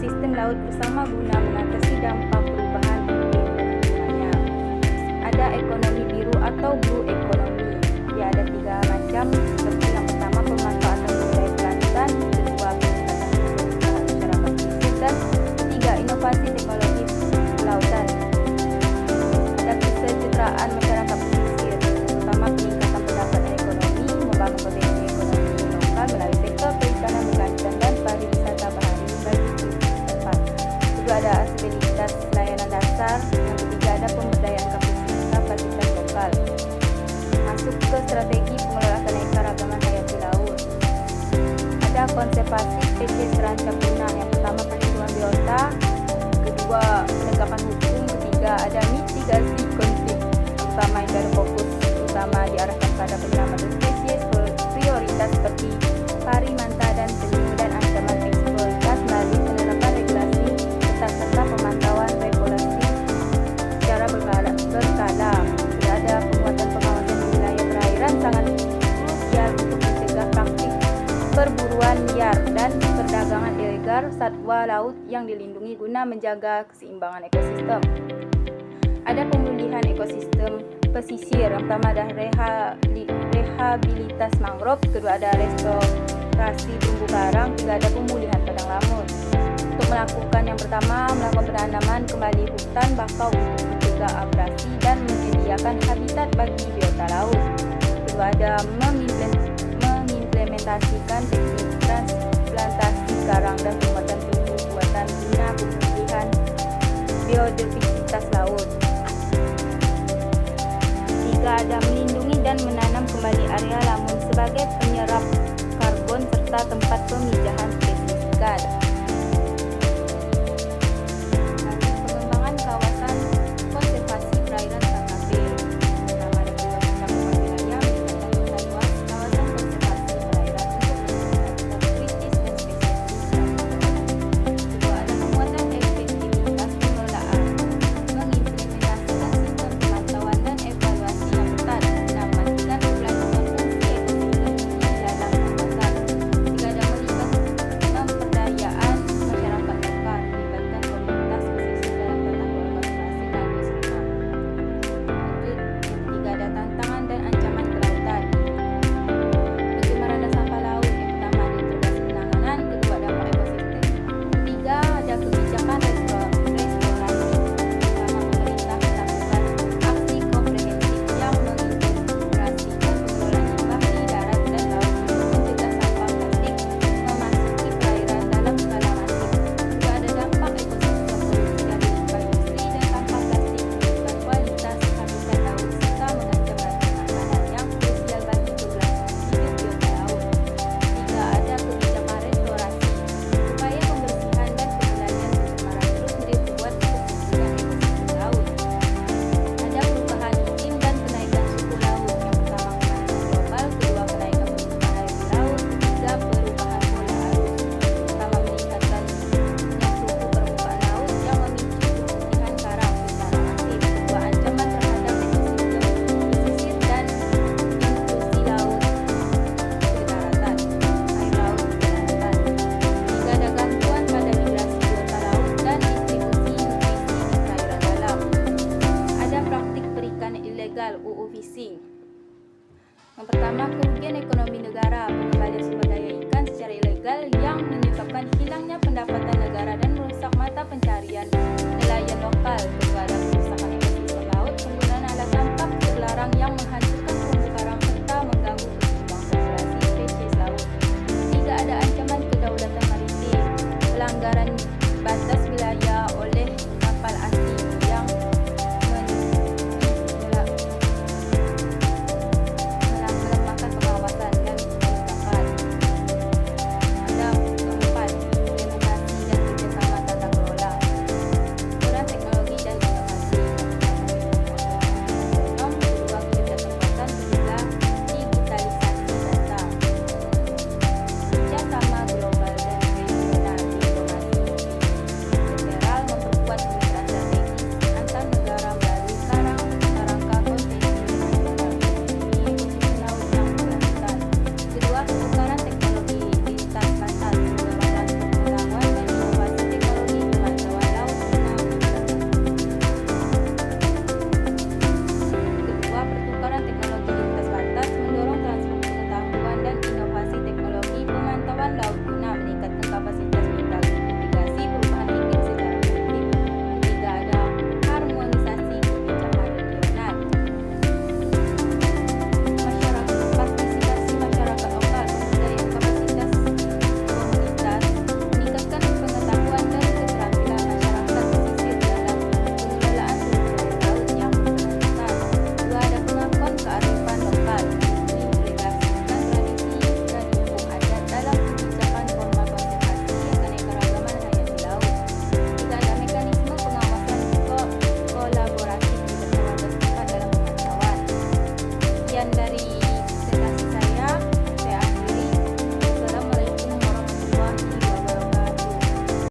ekosistem laut bersama guna mengatasi dampak perubahan iklim dan lingkungannya. Ada ekonomi biru atau blue economy. Dia ada 3 macam, seperti yang pertama pemanfaatan sumber daya kelautan, kedua peningkatan kesejahteraan masyarakat pesisir, dan ketiga inovasi teknologi kelautan. Ada kesejahteraan masyarakat pesisir, pertama peningkatan pendapatan ekonomi, membangun potensi ekonomi lokal melalui sektor perikanan berkelanjutan dan pariwisata bahari bagi setempat. Kedua ada aksesibilitas layanan dasar, yang ketiga ada pemberdayaan kapasitas lokal. Masuk ke strategi pengelolaan keanekaragaman hayati laut. Ada konservasi spesies terancam punah, yang pertama perlindungan biota, kedua penegakan hukum, ketiga ada mitigasi konflik. Pertama yang ada fokus utama diarahkan pada penyelamatan spesies prioritas seperti pari manta dan penyu dan ancaman eksploitasi melalui penerapan regulasi ketat serta pemantauan regulasi secara berkala. Tidak ada penguatan pengawasan di wilayah perairan sangat krusial untuk mencegah praktik perburuan liar dan perdagangan ilegal satwa laut yang dilindungi guna menjaga keseimbangan ekosistem. Ada pemulihan ekosistem pesisir, yang pertama ada rehabilitas mangrove, kedua ada restorasi terumbu karang, ketiga ada pemulihan padang lamun. Untuk melakukan yang pertama, melakukan penanaman kembali hutan bakau untuk mencegah abrasi dan menyediakan habitat bagi biota laut. Kedua ada mengimplementasikan teknik transplantasi karang dan pembuatan tumbuh buatan guna pemulihan biodiversitas laut. Ketiga ada melindungi dan menanam kembali area lamun sebagai